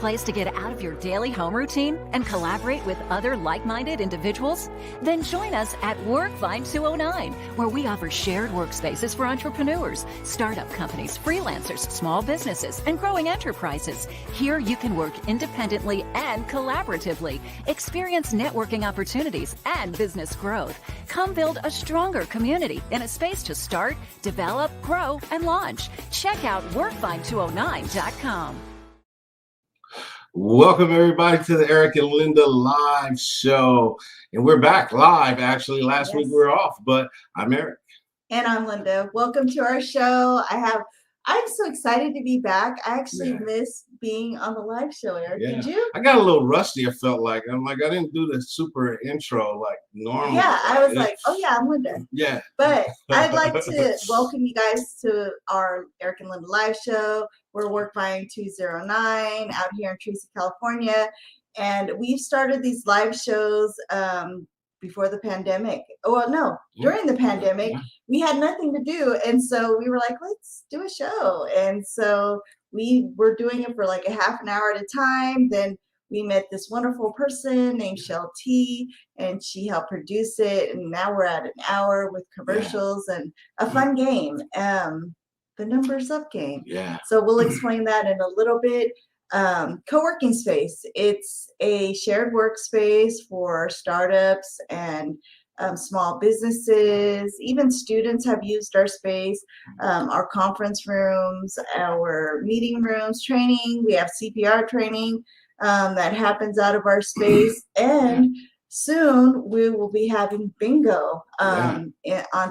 place to get out of your daily home routine and collaborate with other like-minded individuals? Then join us at Workfind 209, where we offer shared workspaces for entrepreneurs, startup companies, freelancers, small businesses, and growing enterprises. Here you can work independently and collaboratively, experience networking opportunities and business growth. Come build a stronger community in a space to start, develop, grow, and launch. Check out workfind209.com. Welcome, everybody, to the Eric and Linda live show. And we're back live, actually. Last week we were off, but I'm Eric. And I'm Linda. Welcome to our show. I'm so excited to be back. I actually miss being on the live show, Eric. Did you? I got a little rusty, I felt like. I didn't do the super intro like normal. Yeah, I was like, oh yeah, I'm Linda. Yeah. But I'd like to welcome you guys to our Eric and Linda live show. We're Workfind 209 out here in Tracy, California. And we've started these live shows before the pandemic. Well, no, during the pandemic, we had nothing to do. And so we were like, let's do a show. And so we were doing it for like a half an hour at a time. Then we met this wonderful person named Shell T, and she helped produce it. And now we're at an hour with commercials and a fun game, the Numbers Up game. Yeah. So we'll explain that in a little bit. Co-working space. It's a shared workspace for startups and small businesses. Even students have used our space, our conference rooms, our meeting rooms, training. We have CPR training that happens out of our space. And soon we will be having bingo on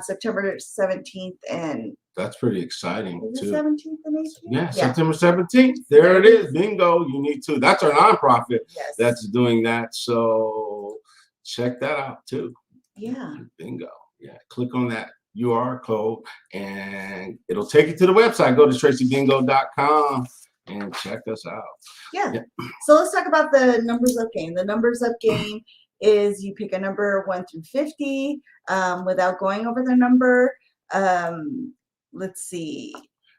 September 17th and that's pretty exciting is it too. 17th and 18th? Yeah, September 17th. There it is. Bingo. You need to. That's our nonprofit that's doing that. So check that out too. Yeah. Bingo. Yeah. Click on that URL code and it'll take you to the website. Go to tracybingo.com and check us out. Yeah. So let's talk about the Numbers Up game. The Numbers Up game is you pick a number 1 through 50 without going over the number. Let's see.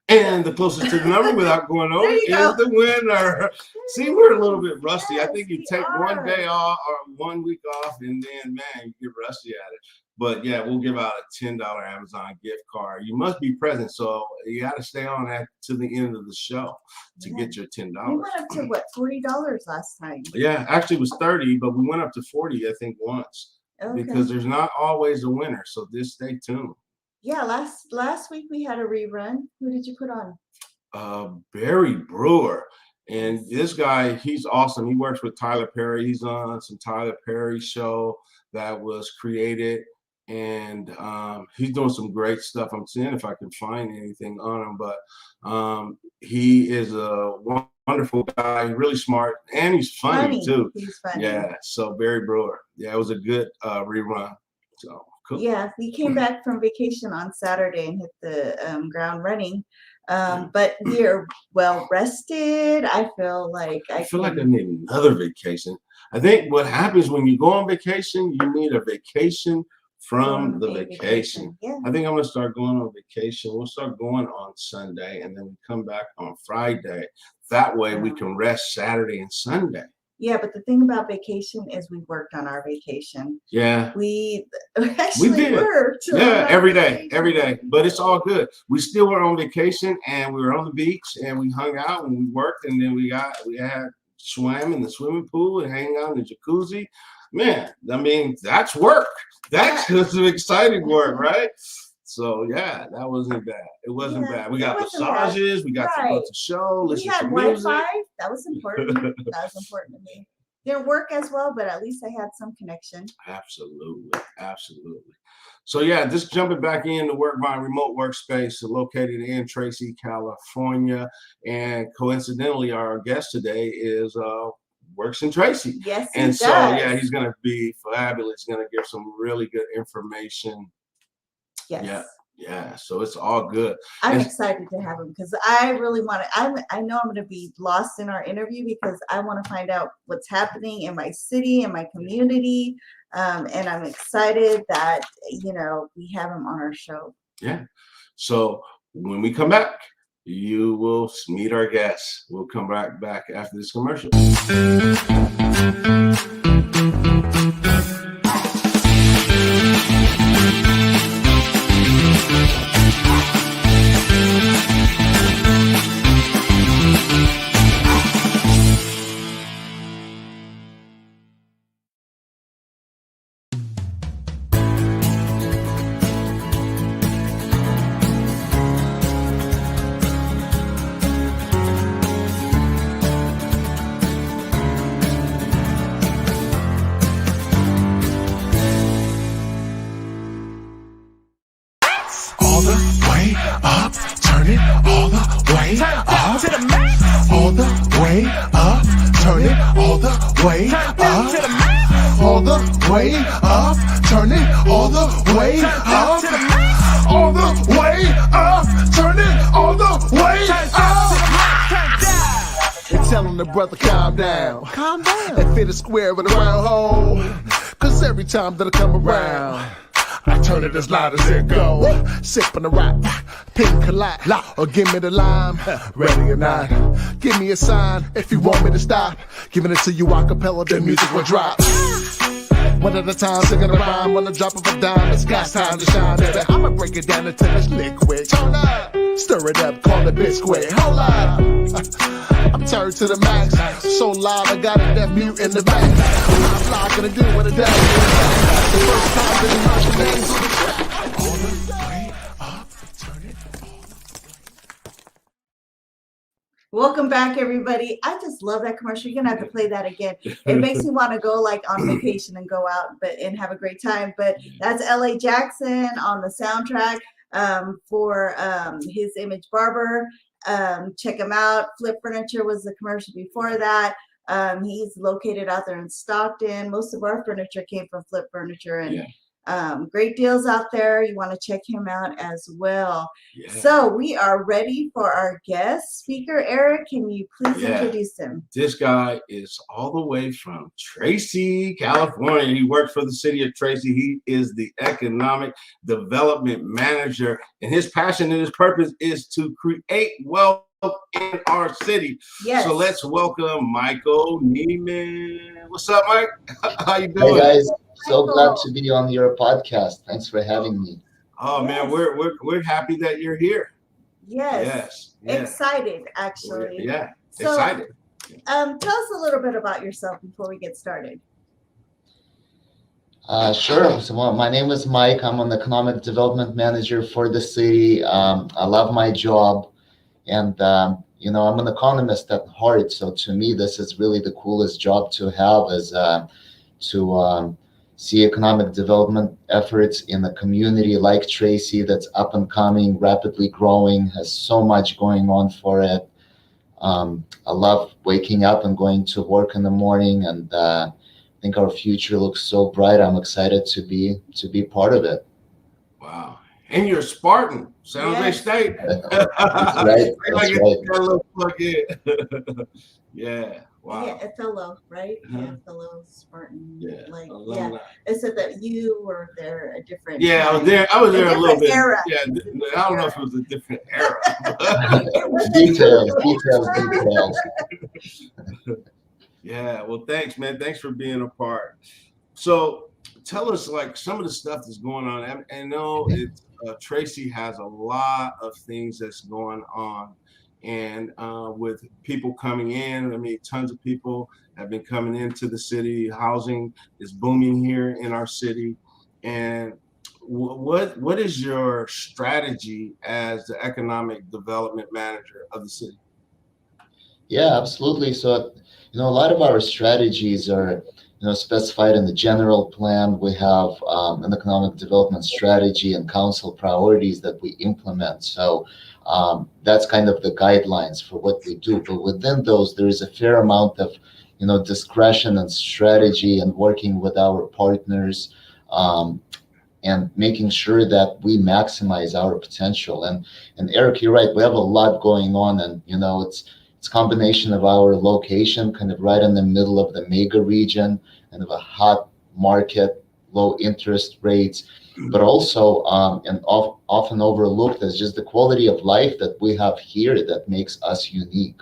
And the closest to the number without going over is the winner. See, we're a little bit rusty. I think you take one day off or 1 week off, and then, man, you get rusty at it. But, yeah, we'll give out a $10 Amazon gift card. You must be present, so you got to stay on that to the end of the show to get your $10. We went up to, what, $40 last time? Yeah, actually it was 30, but we went up to 40, I think, once. Okay. Because there's not always a winner, so just stay tuned. Yeah, last week we had a rerun. Who did you put on? Barry Brewer. And this guy, he's awesome. He works with Tyler Perry. He's on some Tyler Perry show that was created. And he's doing some great stuff. I'm seeing if I can find anything on him. But he is a wonderful guy, really smart, and he's funny too. He's funny. Yeah, so Barry Brewer. Yeah, it was a good rerun. So. Cool. Yeah, we came back from vacation on Saturday and hit the ground running. But we're well rested. I feel like I need another vacation. I think what happens when you go on vacation, you need a vacation from the vacation. Yeah. I think I'm gonna start going on vacation. We'll start going on Sunday and then we come back on Friday. That way we can rest Saturday and Sunday. Yeah, but the thing about vacation is we worked on our vacation. Yeah. We actually worked. Yeah, every day. But it's all good. We still were on vacation and we were on the beach and we hung out and we worked and then we had swam in the swimming pool and hang out in the jacuzzi. Man, I mean, that's work. That's just an exciting work, right? So yeah, that wasn't bad. It wasn't bad. We got massages. We got to go to show. We had Wi-Fi. That was important. That was important to me. Didn't work as well, but at least I had some connection. Absolutely. So yeah, just jumping back into Workfind remote workspace located in Tracy, California, and coincidentally, our guest today is works in Tracy. Yes, he does. So yeah, he's gonna be fabulous. He's gonna give some really good information. Yes. Yeah. So it's all good. I'm excited to have him because I really want to. I know I'm going to be lost in our interview because I want to find out what's happening in my city and my community, and I'm excited that we have him on our show. Yeah. So when we come back, you will meet our guests. We'll come back after this commercial. All the way up, turn it all the way up, all the way up, turn it all the way up, all the way up, turn it all the way up, all the way up, turn it all the way up. Telling the brother calm down, and fit a square with a round hole, 'cause every time that I come around, I turn it as loud as it go. Sipping the rock, pink collide, or give me the lime. Ready or not, give me a sign if you want me to stop. Giving it to you a cappella, the music will drop. One at a time, singing a rhyme on the drop of a dime. It's got time to shine, baby. I'ma break it down until it's liquid. Turn up, stir it up, call it biscuit. Hold up, I'm turned to the max. So loud, I got a deaf mute in the back. I'm not gonna do what it does. The first time that you heard the names on the track. All the way up, turn it all the way. Welcome back, everybody. I just love that commercial. You're gonna have to play that again. It makes me want to go like on vacation and go out and have a great time. But that's L.A. Jackson on the soundtrack for his Image Barber. Check him out. Flip Furniture was the commercial before that. He's located out there in Stockton. Most of our furniture came from Flip Furniture, and great deals out there. You want to check him out as well. So we are ready for our guest speaker. Eric, can you please introduce him? This guy is all the way from Tracy, California. He works for the city of Tracy. He is the economic development manager, and his passion and his purpose is to create wealth in our city. So let's welcome Michael Nimon. What's up, Mike? How you doing? Hey guys, so glad to be on your podcast. Thanks for having me. Oh man, we're happy that you're here. Yes. Excited, actually. So, excited. Tell us a little bit about yourself before we get started. Sure. So my name is Mike. I'm an economic development manager for the city. I love my job. And, I'm an economist at heart. So to me, this is really the coolest job to have, is to see economic development efforts in a community like Tracy that's up and coming, rapidly growing, has so much going on for it. I love waking up and going to work in the morning, and I think our future looks so bright. I'm excited to be part of it. Wow. And you're a Spartan, San Jose State. That's right. That's right. Yeah. Wow. Yeah, a fellow, right? Uh-huh. Yeah, fellow Spartan. Yeah. It said that you were there a different Yeah, time. I was there a little bit. Era. Yeah, I don't know if it was a different era. Details. Yeah, well, thanks, man. Thanks for being a part. So tell us, like, some of the stuff that's going on. I know Tracy has a lot of things that's going on. And with people coming in, I mean, tons of people have been coming into the city. Housing is booming here in our city. And what is your strategy as the economic development manager of the city? Yeah, absolutely. So, a lot of our strategies are, specified in the general plan. We have an economic development strategy and council priorities that we implement. So that's kind of the guidelines for what we do. But within those, there is a fair amount of, discretion and strategy and working with our partners and making sure that we maximize our potential. And Eric, you're right. We have a lot going on, and it's a combination of our location, kind of right in the middle of the mega region, and of a hot market, low interest rates, but also often overlooked as just the quality of life that we have here that makes us unique.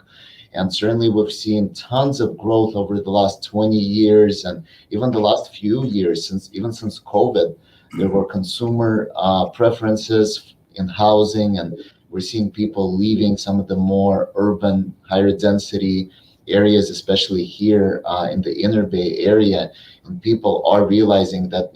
And certainly we've seen tons of growth over the last 20 years and even the last few years, since COVID. There were consumer preferences in housing, and we're seeing people leaving some of the more urban, higher density areas, especially here in the Inner Bay Area. And people are realizing that,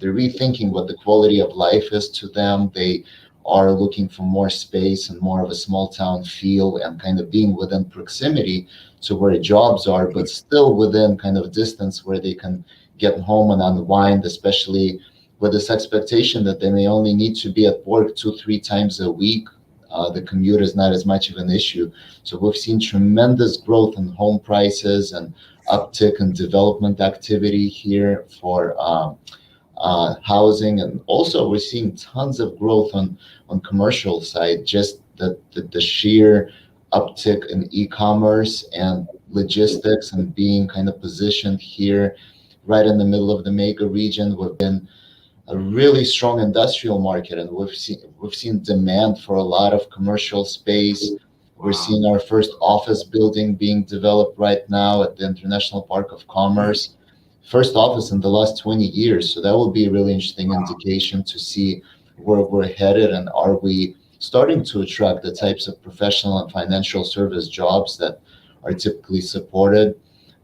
they're rethinking what the quality of life is to them. They are looking for more space and more of a small town feel and kind of being within proximity to where jobs are, but still within kind of distance where they can get home and unwind, especially with this expectation that they may only need to be at work 2-3 times a week. The commute is not as much of an issue. So we've seen tremendous growth in home prices and uptick in development activity here for housing, and also we're seeing tons of growth on commercial side. Just the sheer uptick in e-commerce and logistics and being kind of positioned here right in the middle of the mega region. We've been a really strong industrial market, and we've seen demand for a lot of commercial space. We're seeing our first office building being developed right now at the International Park of Commerce. First office in the last 20 years. So that will be a really interesting indication to see where we're headed, and are we starting to attract the types of professional and financial service jobs that are typically supported.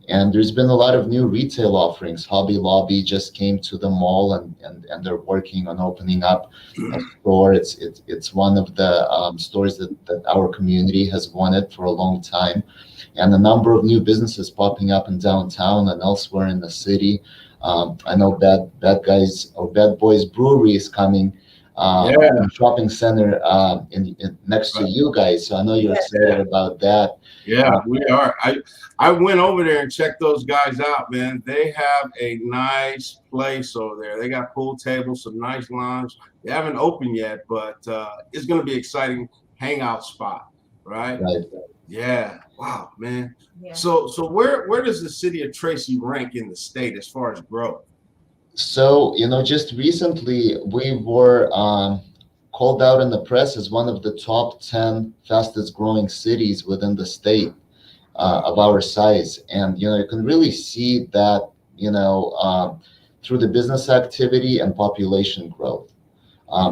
And there's been a lot of new retail offerings. Hobby Lobby just came to the mall, and they're working on opening up a store. It's one of the stores that our community has wanted for a long time. And a number of new businesses popping up in downtown and elsewhere in the city. I know Bad Boys Brewery is coming in a shopping center next to you guys. So I know you're excited about that. Yeah, we are. I went over there and checked those guys out, man. They have a nice place over there. They got pool tables, some nice lounge. They haven't opened yet, but it's going to be an exciting hangout spot, right? Yeah. Wow, man. Yeah. So where does the city of Tracy rank in the state as far as growth? So, just recently we were called out in the press as one of the top 10 fastest growing cities within the state of our size. And, you can really see that, through the business activity and population growth.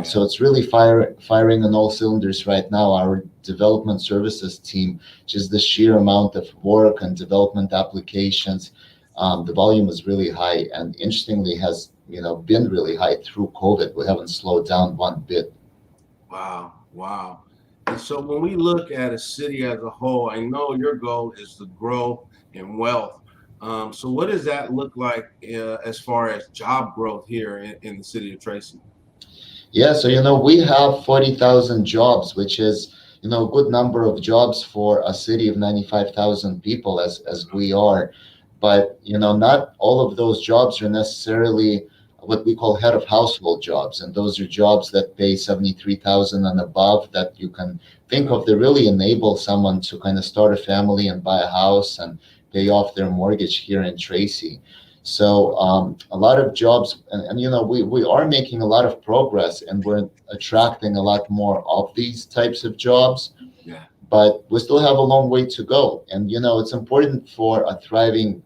So it's really firing on all cylinders right now. Our development services team, just the sheer amount of work and development applications, the volume is really high, and interestingly has been really high through COVID. We haven't slowed down one bit. Wow. And so when we look at a city as a whole, I know your goal is to grow in wealth. So what does that look like as far as job growth here in the city of Tracy? Yeah, so we have 40,000 jobs, which is a good number of jobs for a city of 95,000 people as we are. But not all of those jobs are necessarily what we call head of household jobs, and those are jobs that pay 73,000 and above that you can think of that really enable someone to kind of start a family and buy a house and pay off their mortgage here in Tracy. So a lot of jobs, and we are making a lot of progress, and we're attracting a lot more of these types of jobs. Yeah. But we still have a long way to go. And it's important for a thriving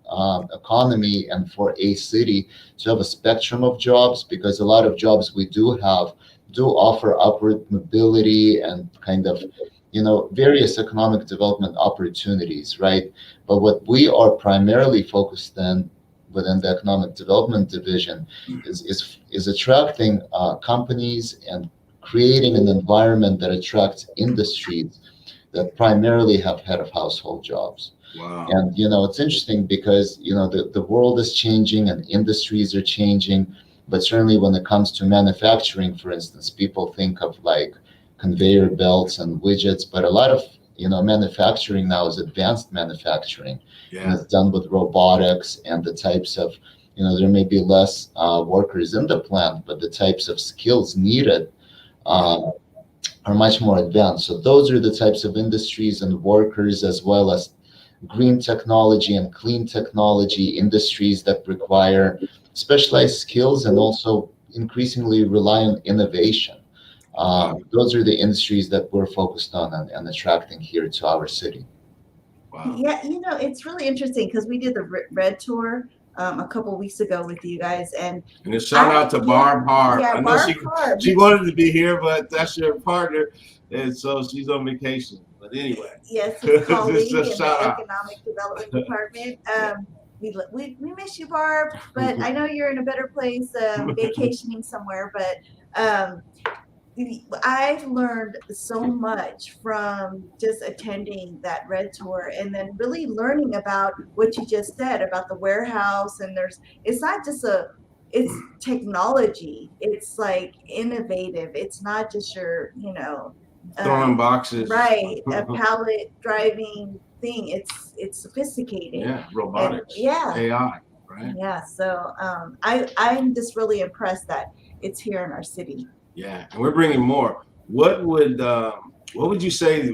economy and for a city to have a spectrum of jobs, because a lot of jobs we do have do offer upward mobility and kind of various economic development opportunities, right? But what we are primarily focused on within the economic development division is attracting companies and creating an environment that attracts industries that primarily have head of household jobs. Wow. And it's interesting because the world is changing and industries are changing, but certainly when it comes to manufacturing, for instance, people think of like conveyor belts and widgets, but a lot of manufacturing now is advanced manufacturing. Yeah. And it's done with robotics and the types of there may be less workers in the plant, but the types of skills needed are much more advanced. So those are the types of industries and workers, as well as green technology and clean technology industries that require specialized skills and also increasingly rely on innovation. Those are the industries that we're focused on and attracting here to our city. Wow. Yeah, it's really interesting because we did the Red Tour a couple weeks ago with you guys, and a shout out to Barb Hart. Yeah, I know Barb Hart. she wanted to be here, but that's your partner, and so she's on vacation. But anyway, yes, his colleague in the shout out. economic development department. We miss you, Barb, but I know you're in a better place, vacationing somewhere. But I've learned so much from just attending that Red Tour, and then really learning about what you just said about the warehouse. And it's not just it's technology. It's like innovative. It's not just your, throwing boxes. Right, a pallet driving thing. It's sophisticated. Yeah, robotics. And, yeah, AI. Right. Yeah. So I'm just really impressed that it's here in our city. Yeah, and we're bringing more. What would you say?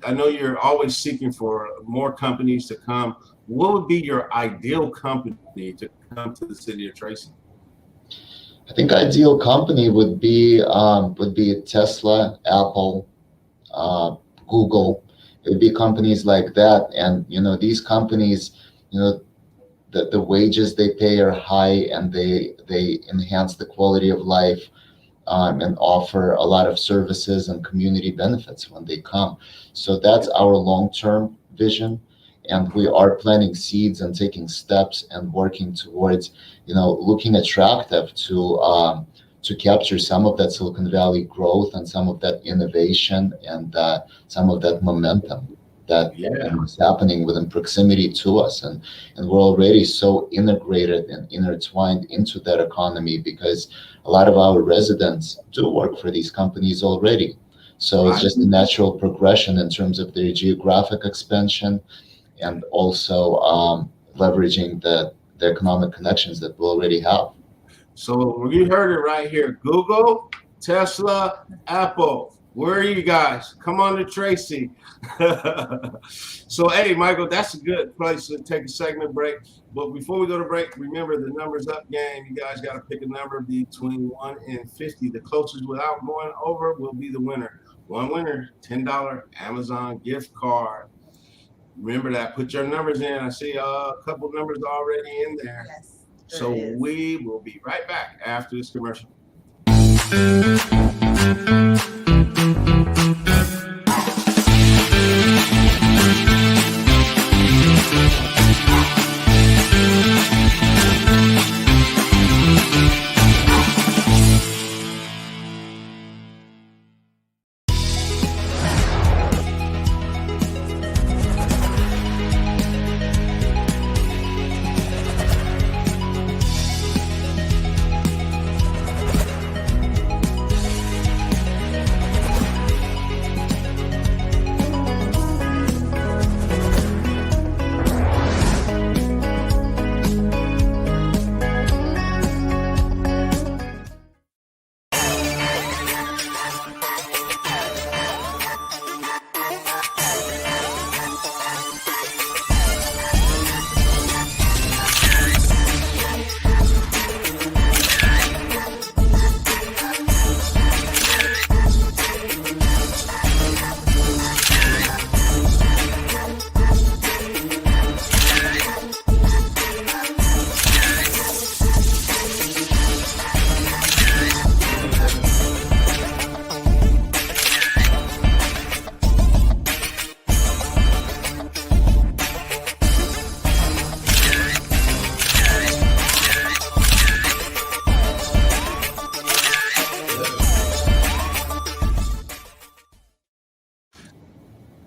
I know you're always seeking for more companies to come. What would be your ideal company to come to the city of Tracy? I think ideal company would be Tesla, Apple, Google. It would be companies like that, and these companies, the wages they pay are high, and they enhance the quality of life. And offer a lot of services and community benefits when they come. So that's our long-term vision. And we are planting seeds and taking steps and working towards, looking attractive to capture some of that Silicon Valley growth and some of that innovation and some of that momentum that is happening within proximity to us. And we're already so integrated and intertwined into that economy because a lot of our residents do work for these companies already. So it's just a natural progression in terms of their geographic expansion and also leveraging the economic connections that we already have. So you heard it right here. Google, Tesla, Apple. Where are you guys? Come on to Tracy. So, hey, Michael, that's a good place to take a segment break. But before we go to break, remember the numbers up game. You guys got to pick a number between 1 and 50. The closest without going over will be the winner. One winner, $10 Amazon gift card. Remember that. Put your numbers in. I see a couple numbers already in there. Yes. So we will be right back after this commercial.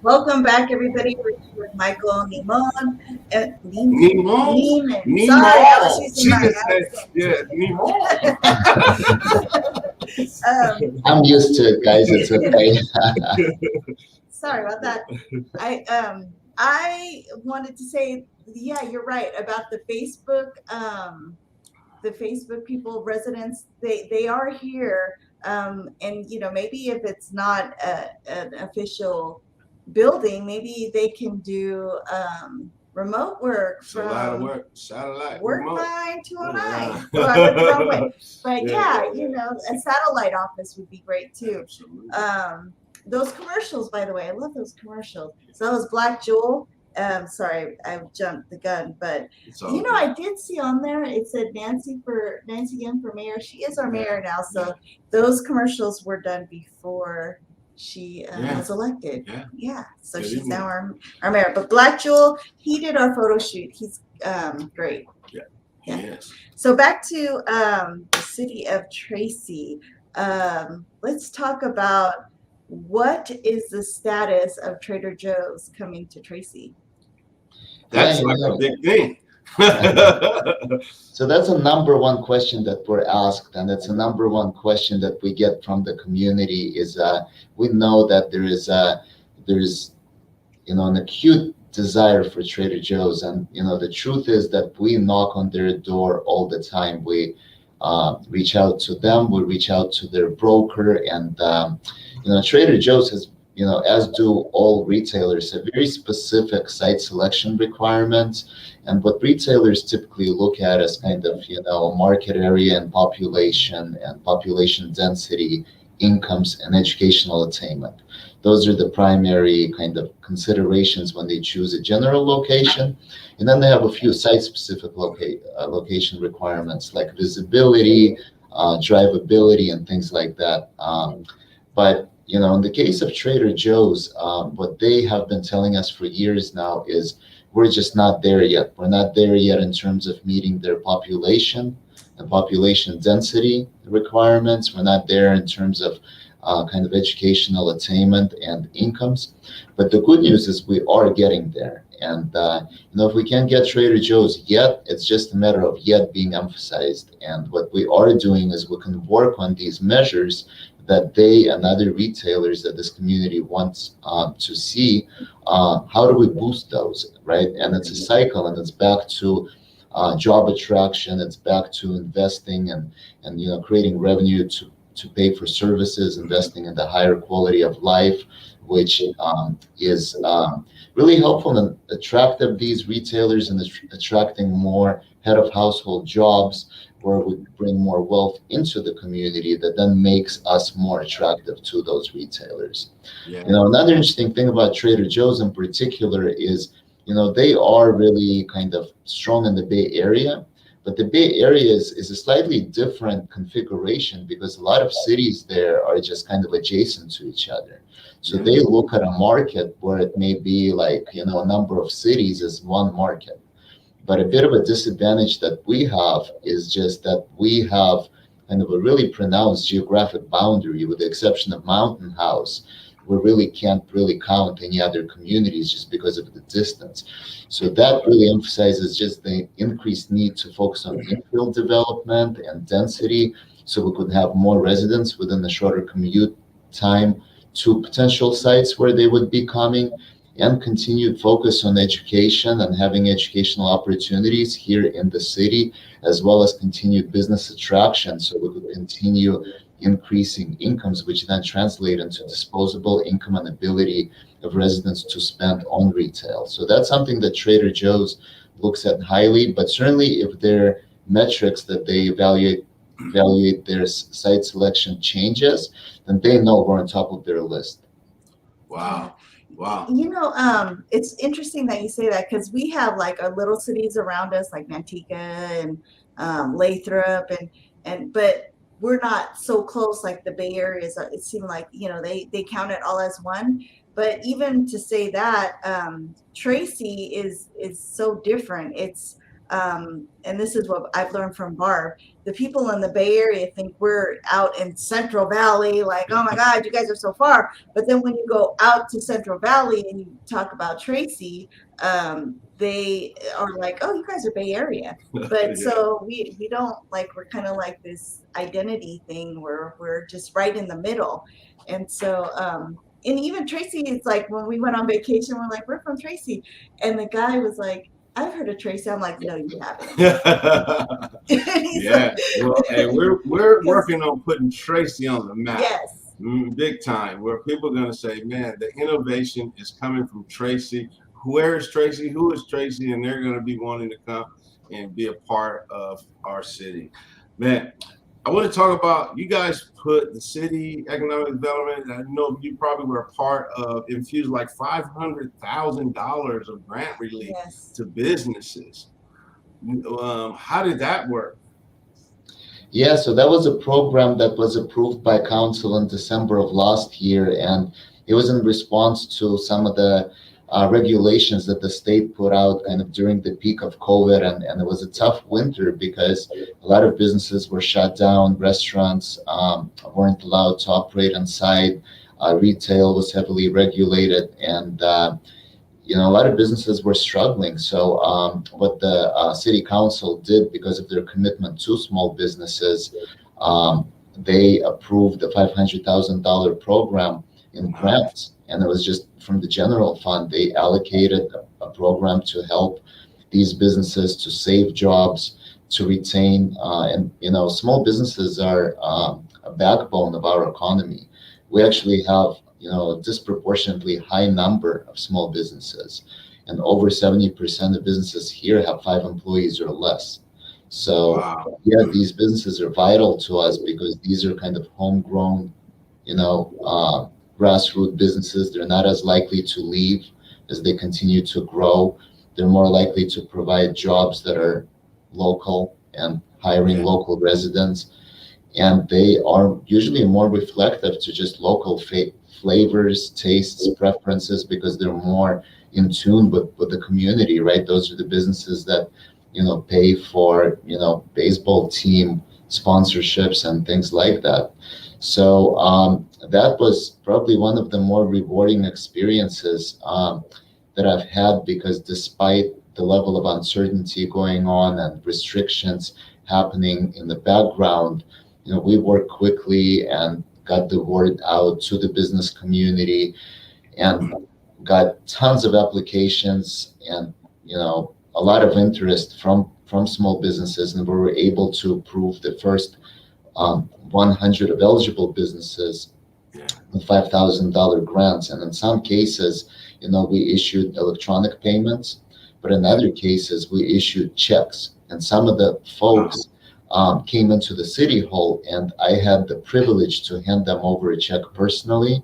Welcome back, everybody. We're here with Michael Nimon. Nimon. Sorry, I was using my accent. I'm used to it, guys. It's okay. Sorry about that. I wanted to say, yeah, you're right about the Facebook. The Facebook people, residents, they are here, and maybe if it's not an official building, maybe they can do remote work It's a lot of from work. Satellite. Workfine remote. 209. Oh, I went the wrong way. But Yeah, you know, a satellite office would be great too. Absolutely. Those commercials, by the way, I love those commercials. So that was Black Jewel. Sorry, I jumped the gun, but It's all you know, good. I did see on there it said Nancy Young for mayor. She is our Yeah, mayor now, so yeah. those commercials were done before she Yeah. was elected. Yeah. Yeah, so Good she's evening. now our mayor. But Black Jewel, he did our photo shoot. He's great. Yeah. Yes. So back to the city of Tracy. Let's talk about what is the status of Trader Joe's coming to Tracy? That's Yeah, like yeah. a big thing. So that's a number one question that we're asked, and it's a number one question that we get from the community. Is we know that there's an acute desire for Trader Joe's, and the truth is that we knock on their door all the time. We reach out to them, we reach out to their broker, and Trader Joe's has, as do all retailers, have very specific site selection requirements. And what retailers typically look at is kind of, market area and population density, incomes, and educational attainment. Those are the primary kind of considerations when they choose a general location. And then they have a few site-specific location requirements like visibility, drivability, and things like that. But in the case of Trader Joe's, what they have been telling us for years now is we're just not there yet. We're not there yet in terms of meeting their population and population density requirements. We're not there in terms of kind of educational attainment and incomes. But the good news is we are getting there. And if we can't get Trader Joe's yet, it's just a matter of yet being emphasized. And what we are doing is we can work on these measures that they and other retailers that this community wants to see. How do we boost those, right? And it's a cycle, and it's back to job attraction. It's back to investing and creating revenue to pay for services, investing in the higher quality of life, which is really helpful and attractive these retailers, and attracting more head of household jobs, where we bring more wealth into the community that then makes us more attractive to those retailers. Yeah. Another interesting thing about Trader Joe's in particular is, they are really kind of strong in the Bay Area, but the Bay Area is a slightly different configuration because a lot of cities there are just kind of adjacent to each other. So they look at a market where it may be like, a number of cities as one market. But a bit of a disadvantage that we have is just that we have kind of a really pronounced geographic boundary, with the exception of Mountain House. We really can't really count any other communities just because of the distance. So that really emphasizes just the increased need to focus on infill development and density, so we could have more residents within a shorter commute time to potential sites where they would be coming, and continued focus on education and having educational opportunities here in the city, as well as continued business attraction, so we could continue increasing incomes, which then translate into disposable income and ability of residents to spend on retail. So that's something that Trader Joe's looks at highly, but certainly if their metrics that they evaluate their site selection changes, then they know we're on top of their list. Wow. Wow. It's interesting that you say that, because we have like our little cities around us, like Manteca and Lathrop, but we're not so close like the Bay Area is. It seemed like they count it all as one. But even to say that, Tracy is so different. It's and this is what I've learned from Barb. The people in the Bay Area think we're out in Central Valley, like, oh my God, you guys are so far. But then when you go out to Central Valley and you talk about Tracy, they are like, oh, you guys are Bay Area. But so we don't, like, we're kind of like this identity thing where we're just right in the middle. And so and even Tracy, it's like when we went on vacation, we're like, we're from Tracy. And the guy was like, I've heard of Tracy. I'm like, no, you haven't. Yeah. Well, hey, we're working on putting Tracy on the map. Yes. Big time, where people are going to say, man, the innovation is coming from Tracy. where is Tracy? Who is Tracy? And they're going to be wanting to come and be a part of our city. Man, I want to talk about, you guys put the city economic development, I know you probably were a part of, infused like $500,000 of grant relief to businesses. How did that work? Yeah, so that was a program that was approved by council in December of last year, and it was in response to some of the regulations that the state put out kind of during the peak of COVID, and it was a tough winter because a lot of businesses were shut down, restaurants weren't allowed to operate inside, retail was heavily regulated, and a lot of businesses were struggling. So what the city council did, because of their commitment to small businesses, they approved the $500,000 program in grants. And it was just from the general fund. They allocated a program to help these businesses to save jobs, to retain, and small businesses are a backbone of our economy. We actually have a disproportionately high number of small businesses, and over 70% of businesses here have 5 employees or less. So yeah, these businesses are vital to us because these are kind of homegrown, grassroots businesses. They're not as likely to leave as they continue to grow. They're more likely to provide jobs that are local and hiring local residents. And they are usually more reflective to just local flavors, tastes, preferences, because they're more in tune with the community, right? Those are the businesses that, pay for, baseball team sponsorships and things like that. So that was probably one of the more rewarding experiences that I've had, because despite the level of uncertainty going on and restrictions happening in the background, we worked quickly and got the word out to the business community and got tons of applications and, a lot of interest from small businesses. And we were able to approve the first 100 of eligible businesses with $5,000 grants. And in some cases, we issued electronic payments, but in other cases, we issued checks. And some of the folks came into the city hall, and I had the privilege to hand them over a check personally.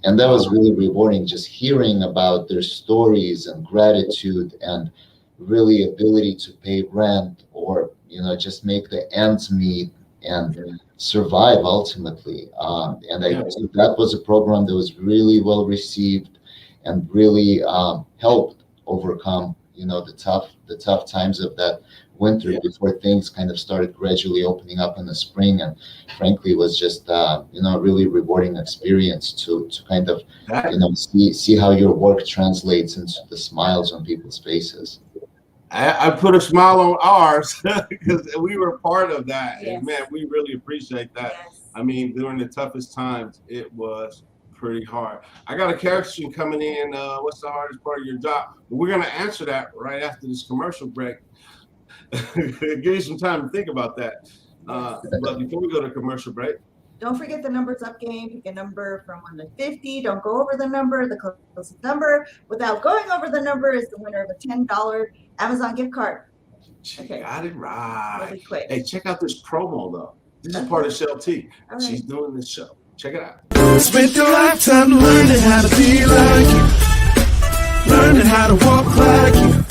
And that was really rewarding, just hearing about their stories and gratitude and really ability to pay rent or, just make the ends meet and survive ultimately. So that was a program that was really well received and really helped overcome, the tough times of that winter before things kind of started gradually opening up in the spring. And frankly, it was just a really rewarding experience to kind of see how your work translates into the smiles on people's faces. I put a smile on ours because we were part of that. And man, we really appreciate that. I mean, during the toughest times, it was pretty hard. I got a question coming in. What's the hardest part of your job? We're going to answer that right after this commercial break. Give you some time to think about that. But before we go to commercial break, don't forget the numbers up game. Pick a number from 1 to 50. Don't go over the number. The closest number without going over the number is the winner of a $10 Amazon gift card. Got it right. Really quick. Hey, check out this promo though. This is part of Shell T. Right. She's doing this show. Check it out. Spent your lifetime learning how to be like you, learning how to walk like you,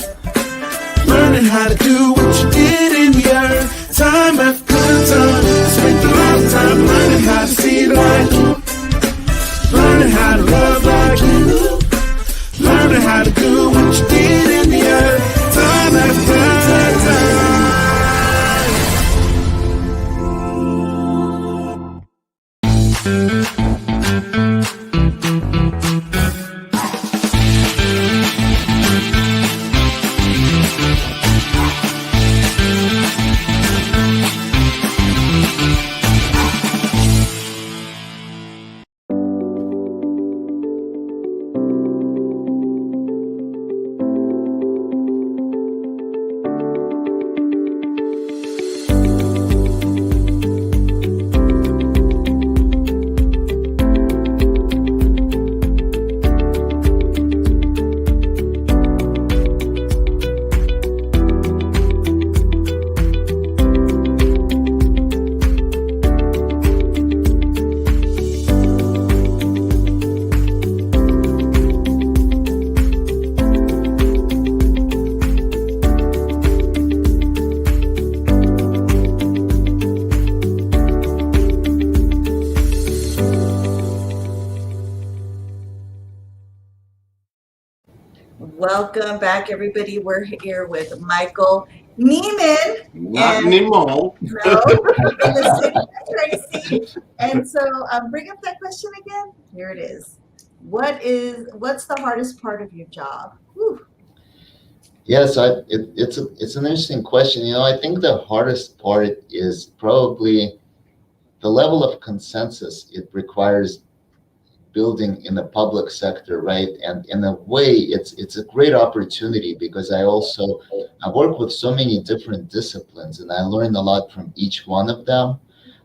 learning how to do what you did in the earth, time after time. Spent your lifetime learning how to see like you, learning how to love like you, learning how to do what you did in the earth, time after time. Welcome back, everybody. We're here with Michael Nimon. Not and- Nimon. No, in the city of Tracy. And so, bring up that question again. Here it is. What's the hardest part of your job? Whew. Yes, it's an interesting question. I think the hardest part is probably the level of consensus it requires building in the public sector, right? And in a way, it's a great opportunity because I work with so many different disciplines, and I learn a lot from each one of them.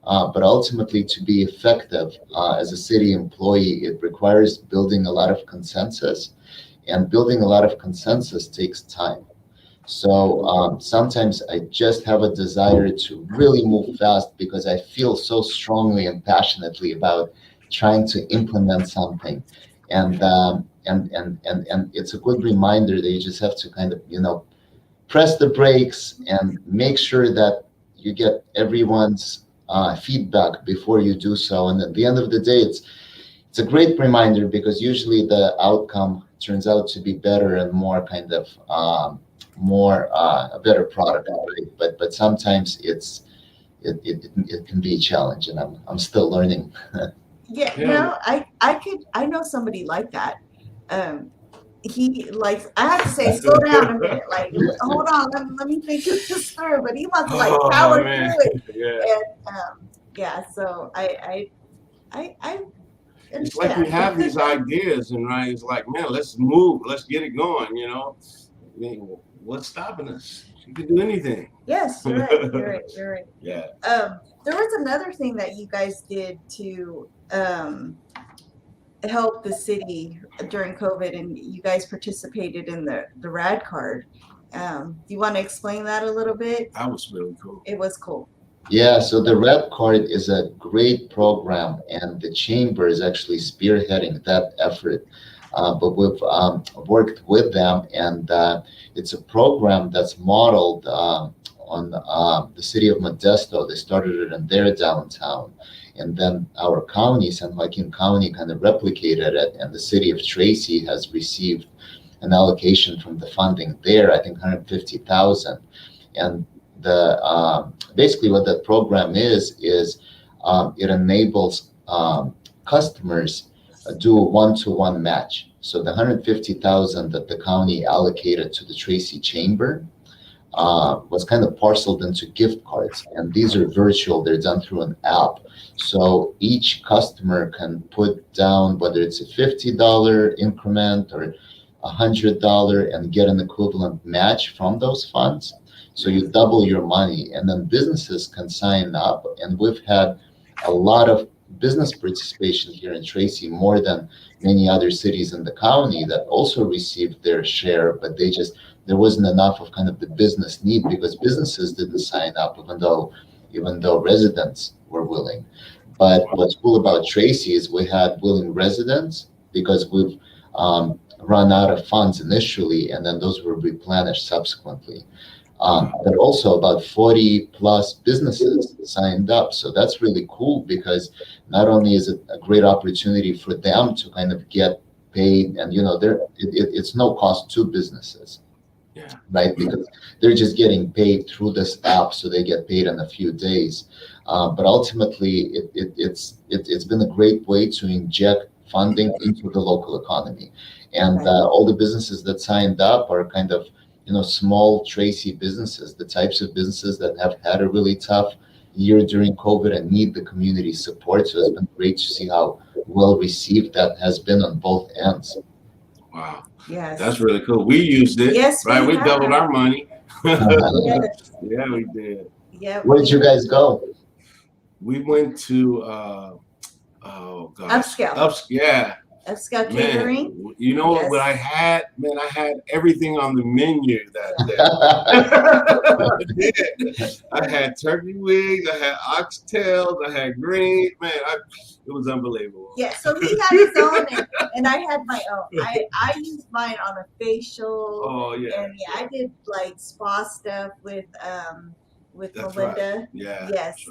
But ultimately, to be effective as a city employee, it requires building a lot of consensus, and building a lot of consensus takes time. So sometimes I just have a desire to really move fast because I feel so strongly and passionately about trying to implement something, and it's a good reminder that you just have to kind of press the brakes and make sure that you get everyone's feedback before you do so. And at the end of the day, it's a great reminder because usually the outcome turns out to be better and more kind of a better product, right? But sometimes it can be a challenge, and I'm still learning. Yeah, Yeah. no, I know somebody like that. He likes, I have to say, slow down a minute, like, hold on, let me think this through, but he wants to like power man. through it. Yeah. And yeah, so I It's like we understand. have these ideas, and right, it's like, man, let's move, let's get it going. I mean, what's stopping us? You can do anything. Yes, you're right. Yeah. There was another thing that you guys did to help the city during COVID, and you guys participated in the RAD card. Do you want to explain that a little bit? That was really cool. It was cool. Yeah, so the Red Card is a great program, and the chamber is actually spearheading that effort. But we've worked with them, and it's a program that's modeled on the city of Modesto. They started it in their downtown, and then our county, San Joaquin County, kind of replicated it, and the city of Tracy has received an allocation from the funding there, I think 150,000. And the basically what that program is it enables customers do a one-to-one match. So the 150,000 that the county allocated to the Tracy Chamber was kind of parceled into gift cards, and these are virtual. They're done through an app. So each customer can put down whether it's a $50 increment or $100 and get an equivalent match from those funds. So you double your money, and then businesses can sign up. And we've had a lot of business participation here in Tracy, more than many other cities in the county that also received their share, but there wasn't enough of kind of the business need because businesses didn't sign up, even though residents were willing. But what's cool about Tracy is we had willing residents because we've run out of funds initially, and then those were replenished subsequently. But also about 40 plus businesses signed up. So that's really cool because not only is it a great opportunity for them to kind of get paid, and it's no cost to businesses. Yeah. Right, because they're just getting paid through this app, so they get paid in a few days. But ultimately, it's been a great way to inject funding into the local economy, and all the businesses that signed up are kind of small Tracy businesses, the types of businesses that have had a really tough year during COVID and need the community support. So it's been great to see how well received that has been on both ends. Wow. Yes. That's really cool. We used it. Yes, right. We have. doubled our money. Yes. Yeah, we did. Yeah. Where did you guys go? We went to oh gosh. Upscale. Yeah. Upscale Man, catering. you know Yes. what I had? Man, I had everything on the menu that day. I had turkey wings, I had oxtails, I had greens. Man, it was unbelievable. Yeah, so he had his own, and I had my own. I used mine on a facial. Oh yeah. And yeah, I did like spa stuff with That's Melinda. right. Yeah. Yes, That's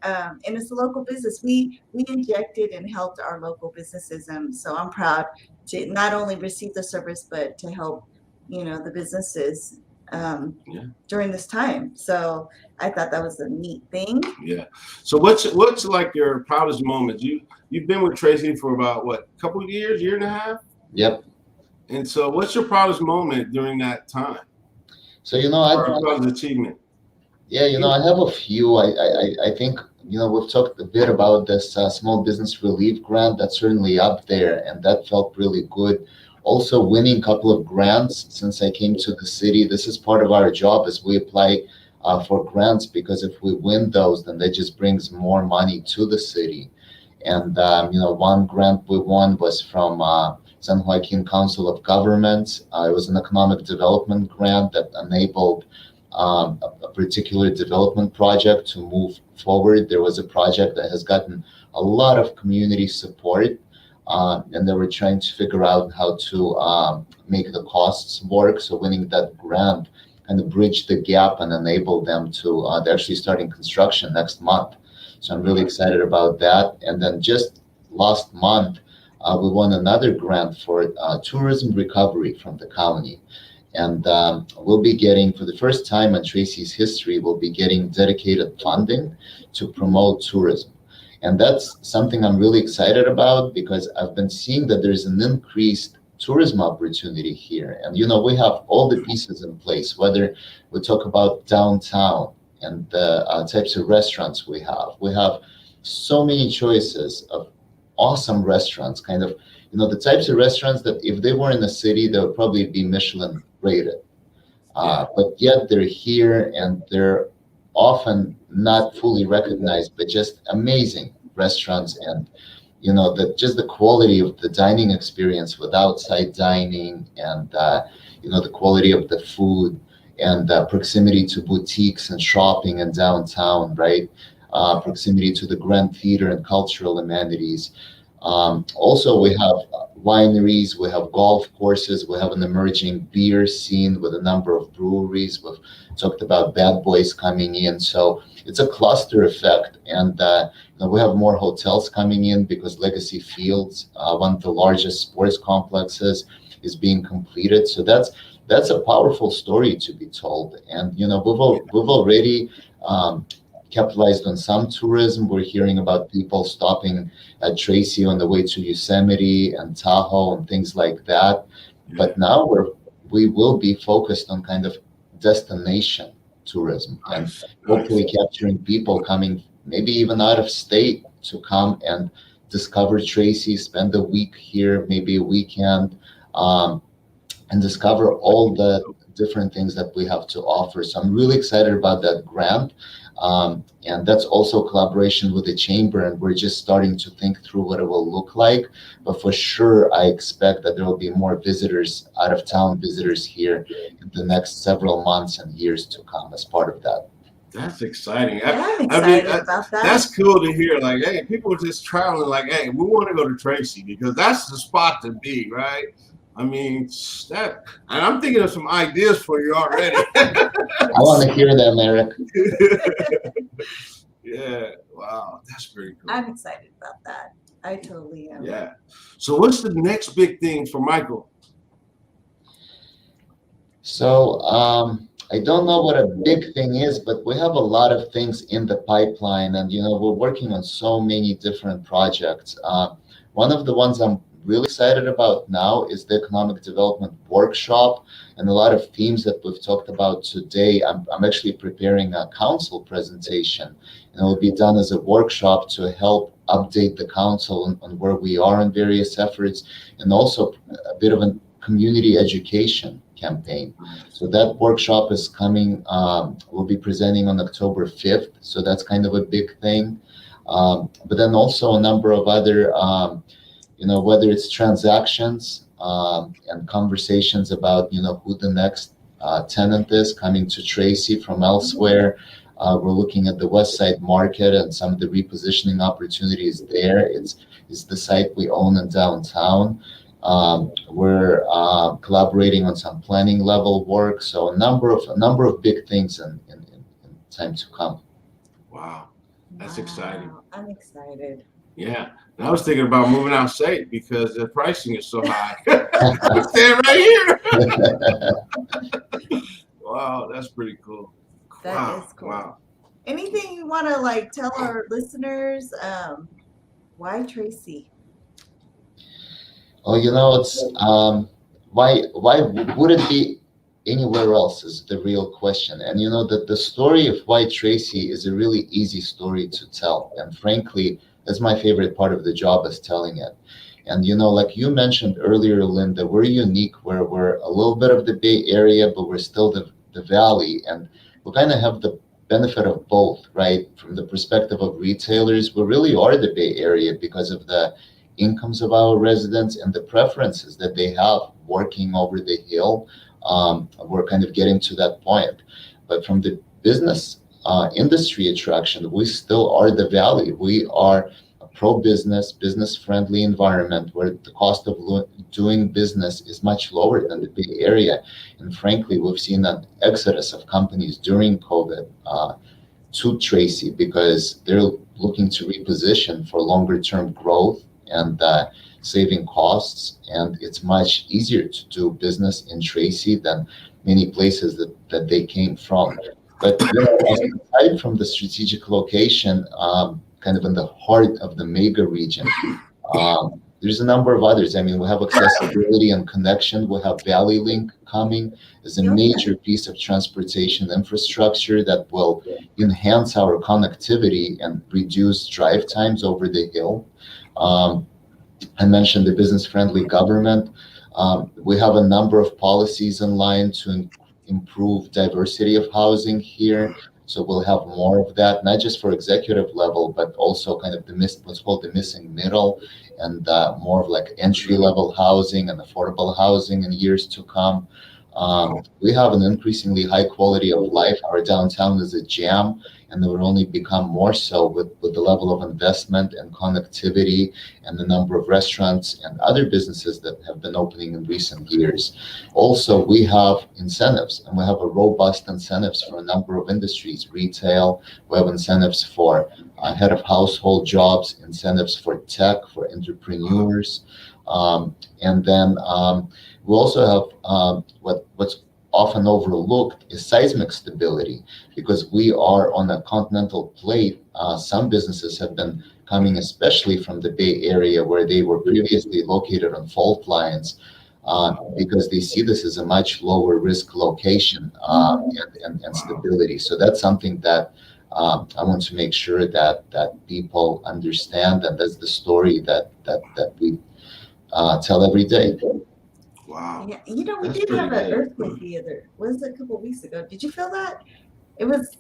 right. and it's a local business. We injected and helped our local businesses, and so I'm proud to not only receive the service but to help the businesses Yeah. during this time. So I thought that was a neat thing. Yeah. So what's like your proudest moment? You've been with Tracy for about what, couple of years, year and a half? Yep. And so what's your proudest moment during that time? So Or proudest achievement? yeah, I have a few. I think we've talked a bit about this small business relief grant. That's certainly up there, and that felt really good. Also, winning a couple of grants since I came to the city. This is part of our job, as we apply for grants, because if we win those, then that just brings more money to the city. And one grant we won was from San Joaquin Council of Governments. It was an economic development grant that enabled a particular development project to move forward. There was a project that has gotten a lot of community support, and they were trying to figure out how to make the costs work. So winning that grant kind of bridged the gap and enabled them to they're actually starting construction next month. So I'm really excited about that. And then just last month, we won another grant for tourism recovery from the county. And we'll be getting, for the first time in Tracy's history, we'll be getting dedicated funding to promote tourism. And that's something I'm really excited about, because I've been seeing that there's an increased tourism opportunity here. And, we have all the pieces in place, whether we talk about downtown and the types of restaurants we have. We have so many choices of awesome restaurants, kind of, the types of restaurants that if they were in the city, they would probably be Michelin rated. But yet they're here, and they're often not fully recognized, but just amazing restaurants. And just the quality of the dining experience with outside dining, and the quality of the food, and proximity to boutiques and shopping in downtown, right? Proximity to the Grand Theater and cultural amenities. Also, we have wineries, we have golf courses, we have an emerging beer scene with a number of breweries. We've talked about Bad Boys coming in. So it's a cluster effect. And we have more hotels coming in, because Legacy Fields, one of the largest sports complexes, is being completed. So that's a powerful story to be told. And we've already capitalized on some tourism. We're hearing about people stopping at Tracy on the way to Yosemite and Tahoe and things like that. But now we will be focused on kind of destination tourism, and hopefully capturing people coming maybe even out of state to come and discover Tracy, spend a week here, maybe a weekend, and discover all the different things that we have to offer. So I'm really excited about that grant. And that's also a collaboration with the chamber, and we're just starting to think through what it will look like. But for sure, I expect that there will be more visitors, out of town visitors here in the next several months and years to come as part of that. That's exciting. I'm excited about that. That's cool to hear. Like, hey, people are just traveling. Like, hey, we want to go to Tracy because that's the spot to be, right? I mean, and I'm thinking of some ideas for you already. I want to hear them, Eric. Yeah, wow, that's pretty cool. I'm excited about that. I totally am. Yeah. So what's the next big thing for Michael? So I don't know what a big thing is, but we have a lot of things in the pipeline, and we're working on so many different projects. One of the ones I'm really excited about now is the economic development workshop, and a lot of themes that we've talked about today. I'm actually preparing a council presentation, and it will be done as a workshop to help update the council on where we are in various efforts, and also a bit of a community education campaign. So that workshop is coming. We'll be presenting on October 5th. So that's kind of a big thing. But then also a number of other whether it's transactions and conversations about, who the next tenant is coming to Tracy from elsewhere. We're looking at the West Side Market and some of the repositioning opportunities there. It's the site we own in downtown. We're collaborating on some planning level work. So a number of big things in time to come. Wow, that's exciting. I'm excited. Yeah. And I was thinking about moving out of state because the pricing is so high. Stand right here. Wow, that's pretty cool. That is cool. Wow. Anything you want to like tell our listeners? Why Tracy? Oh, it's why would it be anywhere else is the real question. And that the story of why Tracy is a really easy story to tell. And frankly, that's my favorite part of the job, is telling it. And like you mentioned earlier, Linda, we're unique where we're a little bit of the Bay Area, but we're still the Valley. And we kind of have the benefit of both, right? From the perspective of retailers, we really are the Bay Area because of the incomes of our residents and the preferences that they have working over the hill. We're kind of getting to that point. But from the business industry attraction, we still are the Valley. We are a pro-business, business-friendly environment where the cost of doing business is much lower than the Bay Area. And frankly, we've seen an exodus of companies during COVID to Tracy because they're looking to reposition for longer-term growth and saving costs. And it's much easier to do business in Tracy than many places that they came from. But aside from the strategic location, kind of in the heart of the mega region, there's a number of others. I mean, we have accessibility and connection. We have Valley Link coming as a major piece of transportation infrastructure that will enhance our connectivity and reduce drive times over the hill. I mentioned the business-friendly government. We have a number of policies in line to improve diversity of housing here. So we'll have more of that, not just for executive level, but also kind of what's called the missing middle, and more of like entry-level housing and affordable housing in years to come. We have an increasingly high quality of life. Our downtown is a jam, and it will only become more so with the level of investment and connectivity and the number of restaurants and other businesses that have been opening in recent years. Also, we have incentives, and we have a robust incentives for a number of industries. Retail, we have incentives for head of household jobs, incentives for tech, for entrepreneurs. And then we also have what's often overlooked is seismic stability, because we are on a continental plate. Some businesses have been coming, especially from the Bay Area, where they were previously located on fault lines, because they see this as a much lower risk location and stability. So that's something that I want to make sure that people understand, and that's the story that we tell every day. Wow. Yeah, we That's did have pretty an good. earthquake the other. Was it a couple of weeks ago? Did you feel that? It was.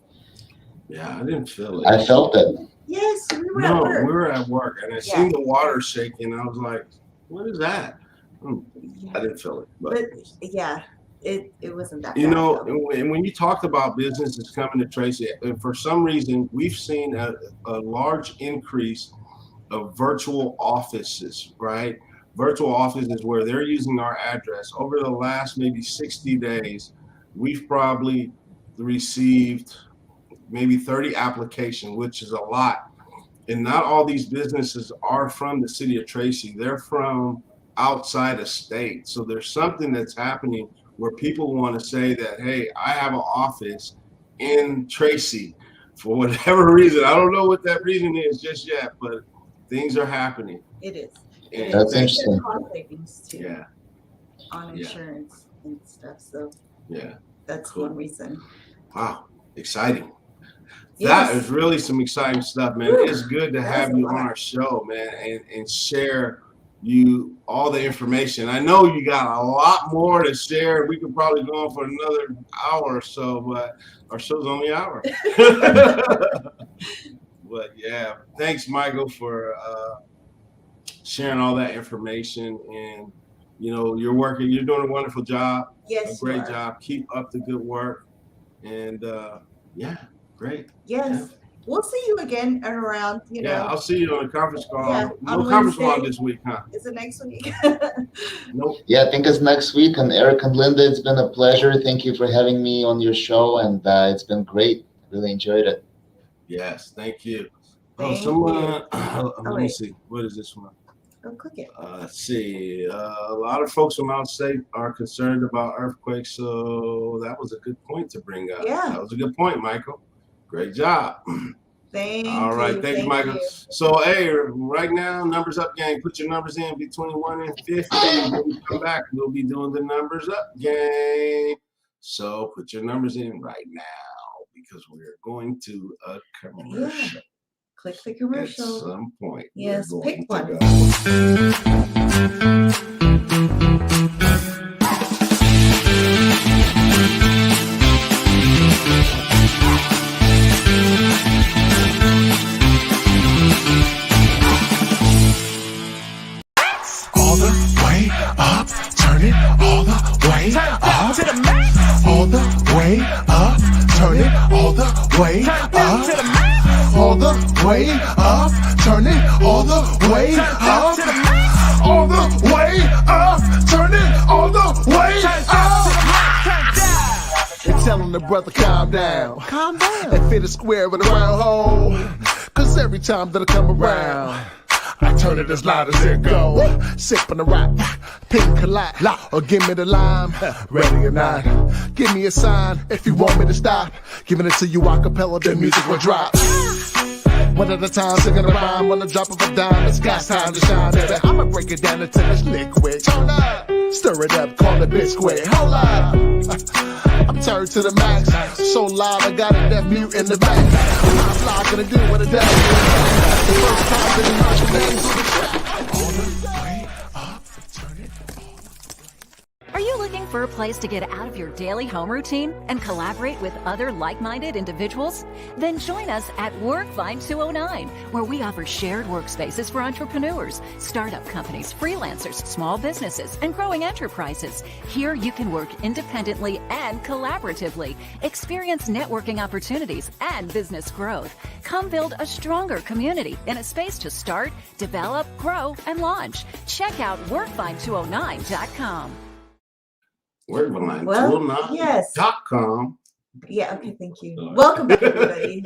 Yeah, I didn't feel it. I felt it. Yes, we were No, at work. we were at work, and I seen the water shaking. I was like, "What is that?" I didn't feel it, but yeah, it wasn't that. you bad, know, though. and when you talked about businesses coming to Tracy, and for some reason, we've seen a large increase of virtual offices, right? Virtual offices where they're using our address. Over the last maybe 60 days, we've probably received maybe 30 applications, which is a lot. And not all these businesses are from the city of Tracy. They're from outside of state. So there's something that's happening where people want to say that, hey, I have an office in Tracy for whatever reason. I don't know what that reason is just yet, but things are happening. It is. And That's There's interesting. cost savings too Yeah, on insurance and stuff. So yeah. that's Cool. one reason. Wow, exciting. Yes. That is really some exciting stuff, man. Whew, It's good to that's have a you lot. on our show, man, and share you all the information. I know you got a lot more to share. We could probably go on for another hour or so, but our show's only an hour. But yeah, thanks, Michael, for sharing all that information. And you're doing a wonderful job. Yes, A you great are. job. Keep up the good work. And yeah, great. Yes. We'll see you again and around, Yeah, I'll see you on a conference call. Yeah, No on conference call Wednesday. this week, huh? Is it next week? Nope. Yeah, I think it's next week. And Eric and Linda, it's been a pleasure. Thank you for having me on your show, and it's been great. Really enjoyed it. Yes, thank you. Thank Someone. you. Let me see. What is this one? Go click it. Let's see. A lot of folks from out state are concerned about earthquakes, so that was a good point to bring up. Yeah. That was a good point, Michael. Great job. All right, you. thanks, Thank Michael. you. So, hey, right now, numbers up game. Put your numbers in between 1 and 50. When we come back, we'll be doing the numbers up game. So, put your numbers in right now because we're going to a commercial. Yeah. Click the commercial. At some point. Yes, we're pick going to one. go. All the way up, turn it all the way up. All the way up, turn it all the way up. All the way up, turn it all the way up. All the way up, turn it all the way up. And telling the brother calm down, and fit a square with a round hole. Cause every time that I come around, I turn it as loud as it go. Sipping the rock, pink collide, or give me the lime. Ready or not, give me a sign if you want me to stop. Giving it to you a cappella, the music will drop. One at a time, singing a rhyme on the drop of a dime. It's got time to shine, baby. I'ma break it down until it's liquid. Turn up, stir it up, call it biscuit. Hold up, I'm turned to the max. So loud, I got a deaf mute in the back. I'm not gonna do what it does. The first time that you watch your names on the track. All the way up, turn it. Are you looking for a place to get out of your daily home routine and collaborate with other like-minded individuals? Then join us at Workfind 209, where we offer shared workspaces for entrepreneurs, startup companies, freelancers, small businesses, and growing enterprises. Here you can work independently and collaboratively, experience networking opportunities and business growth. Come build a stronger community in a space to start, develop, grow, and launch. Check out workfind209.com. Workfind209.com. Yeah, okay, thank you. All right. Welcome back, everybody.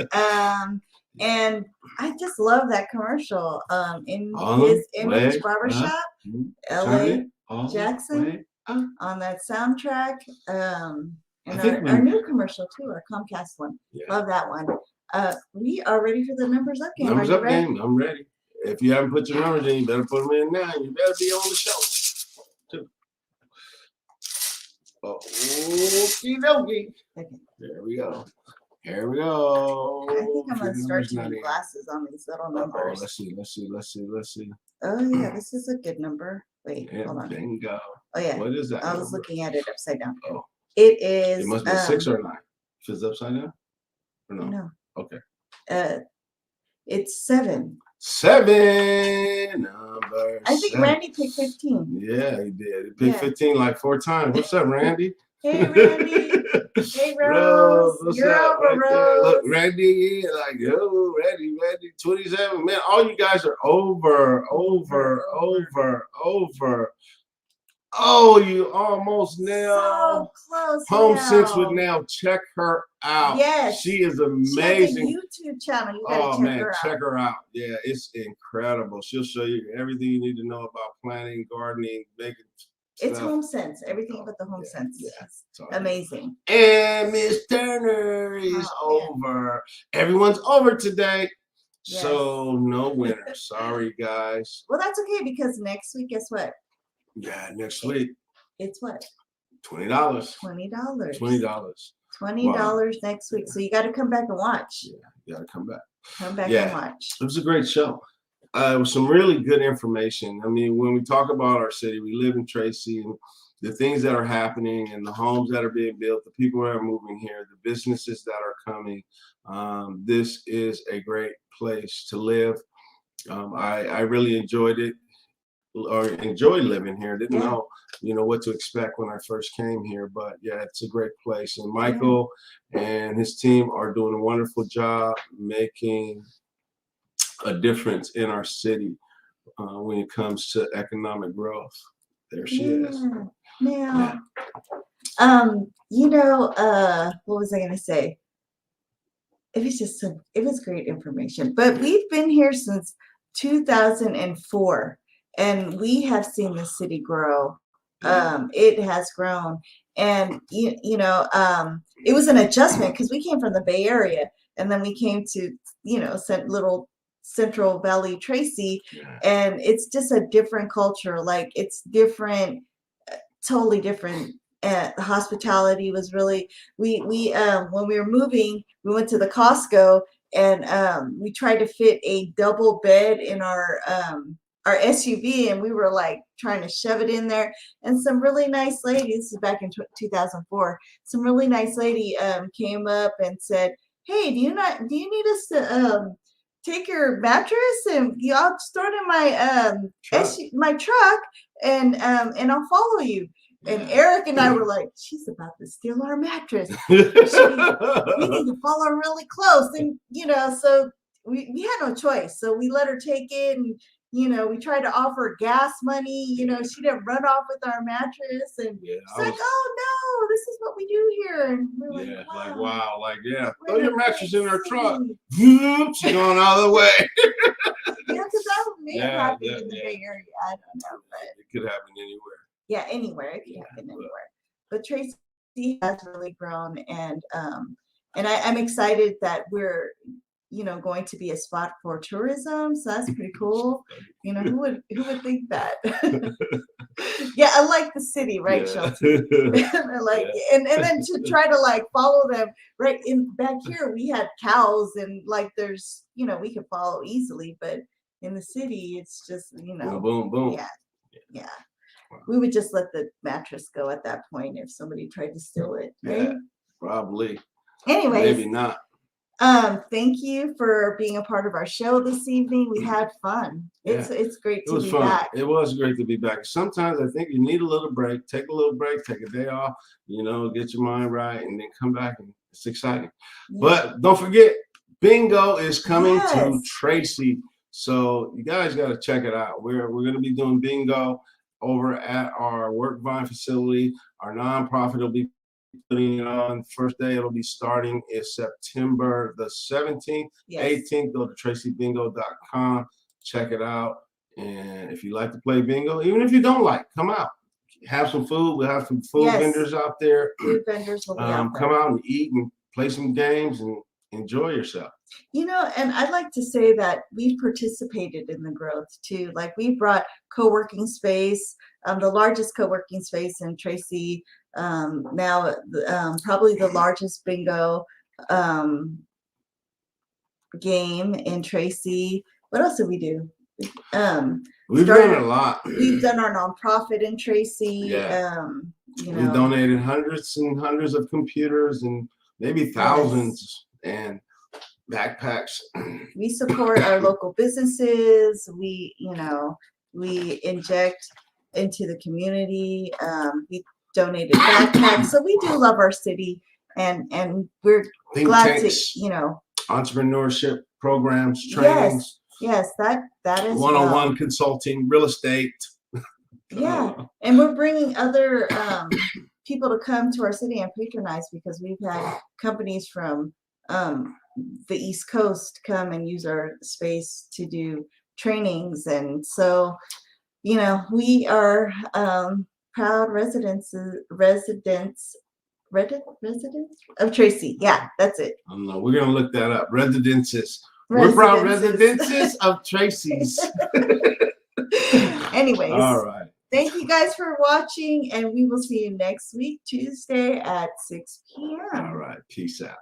And I just love that commercial. In his image barbershop, LA Jackson on that soundtrack. And our new commercial too, our Comcast one. Yeah. Love that one. We are ready for the numbers up game. Numbers are you up ready? game. I'm ready. If you haven't put your numbers in, you better put them in now. You better be on the show too. Okie dokie. Okay. There we go. Here we go. I think I'm gonna start Numbers not doing in. glasses on these little Oh, numbers. let's see. Oh yeah, this is a good number. Wait, Yeah, hold on. bingo. Oh yeah, What is that? I was number? looking at it upside down. Oh, It is. it must be a 6 or a 9. If it's upside down? Or no? No. Okay. It's 7. 7 number. I think 7. Randy picked 15. Yeah, he did. He picked Yeah. 15 like 4 times. What's up, Randy? Hey Randy. Hey Rose. What's You're up? over, Right there. Rose. Look, Randy, like, yo, Randy, 27. Man, all you guys are over. Oh, you almost nailed. So close. Home now. Sense with Nail. Check her out. Yes. She is She has a amazing. YouTube channel. You gotta Oh check man, her out. check her out. Yeah, it's incredible. She'll show you everything you need to know about planting, gardening, making It's stuff. Home Sense. Everything but the Home Sense. Yeah, It's it's all- amazing. And Miss Turner is Oh, over. Everyone's over today. Yes. So no winner. Sorry, guys. Well, that's okay because next week, guess what? Yeah, next week, It's what? $20. $20. $20. $20 next week. So you got to come back and watch. Yeah, you gotta come back. Come back Yeah. and watch. It was a great show. It was some really good information. I mean, when we talk about our city, we live in Tracy, and the things that are happening, and the homes that are being built, the people that are moving here, the businesses that are coming. This is a great place to live. I really enjoyed it, or enjoy living here. Didn't Yeah. know, what to expect when I first came here, but yeah, it's a great place. And Michael and his team are doing a wonderful job making a difference in our city when it comes to economic growth. There she is. Now, what was I gonna say? It was great information. But we've been here since 2004. and we have seen the city grow. It has grown, and it was an adjustment because we came from the Bay Area, and then we came to little Central Valley, Tracy, and it's just a different culture. Like it's different, totally different. The hospitality was really we when we were moving, we went to the Costco, and we tried to fit a double bed in our SUV, and we were like trying to shove it in there. And some really nice lady, this is back in 2004, some really nice lady came up and said, "Hey, do you need us to take your mattress and y'all store it in my truck, and I'll follow you." And Eric and I were like, "She's about to steal our mattress. We need to follow her really close." And so we had no choice. So we let her take it, and we tried to offer gas money. She didn't run off with our mattress, and it's like, "Oh no, this is what we do here." And we're like, "Wow, throw your mattress in our truck." She's going all the way. Because that may have happened in the Bay Area. I don't know, but it could happen anywhere. Yeah, anywhere. It can happen anywhere. But Tracy has really grown, and I'm excited that we're going to be a spot for tourism. So that's pretty cool. Who would think that? Yeah, I like the city, right, Shelton? I like it. And then to try to follow them right in back here, we had cows, and there's we could follow easily, but in the city it's just boom boom. Yeah. We would just let the mattress go at that point if somebody tried to steal it, right? Yeah, probably. Anyways, maybe not. Thank you for being a part of our show this evening. We had fun. It's great to be back. It was great to be back. Sometimes I think you need a little break. Take a little break. Take a day off. Get your mind right, and then come back, and it's exciting. Yeah. But don't forget, bingo is coming to Tracy. So you guys got to check it out. We're going to be doing bingo over at our Workvine facility. Our nonprofit will be putting it on. First day it'll be starting is September the 17th, 18th. Go to tracybingo.com, check it out. And if you like to play bingo, even if you don't come out. Have some food. We'll have some food vendors out there. Food vendors will be out there. Come out and eat and play some games and enjoy yourself. And I'd like to say that we've participated in the growth too. We brought co-working space, the largest co-working space in Tracy, now probably the largest bingo game in Tracy. What else did we do? We've done a lot. We've done our nonprofit in Tracy. We donated hundreds and hundreds of computers and maybe thousands and backpacks. We support our local businesses. We inject into the community. We donated backpacks. So we do love our city, and we're glad to entrepreneurship programs, trainings. Yes, that is one-on-one consulting, real estate. Yeah, and we're bringing other people to come to our city and patronize, because we've had companies from the East Coast come and use our space to do trainings. And so we are proud residents of Tracy. Yeah, that's it. I don't know, we're gonna look that up. We're proud residences of Tracy's. Anyways, all right, thank you guys for watching, and we will see you next week, Tuesday at 6 p.m. All right, peace out.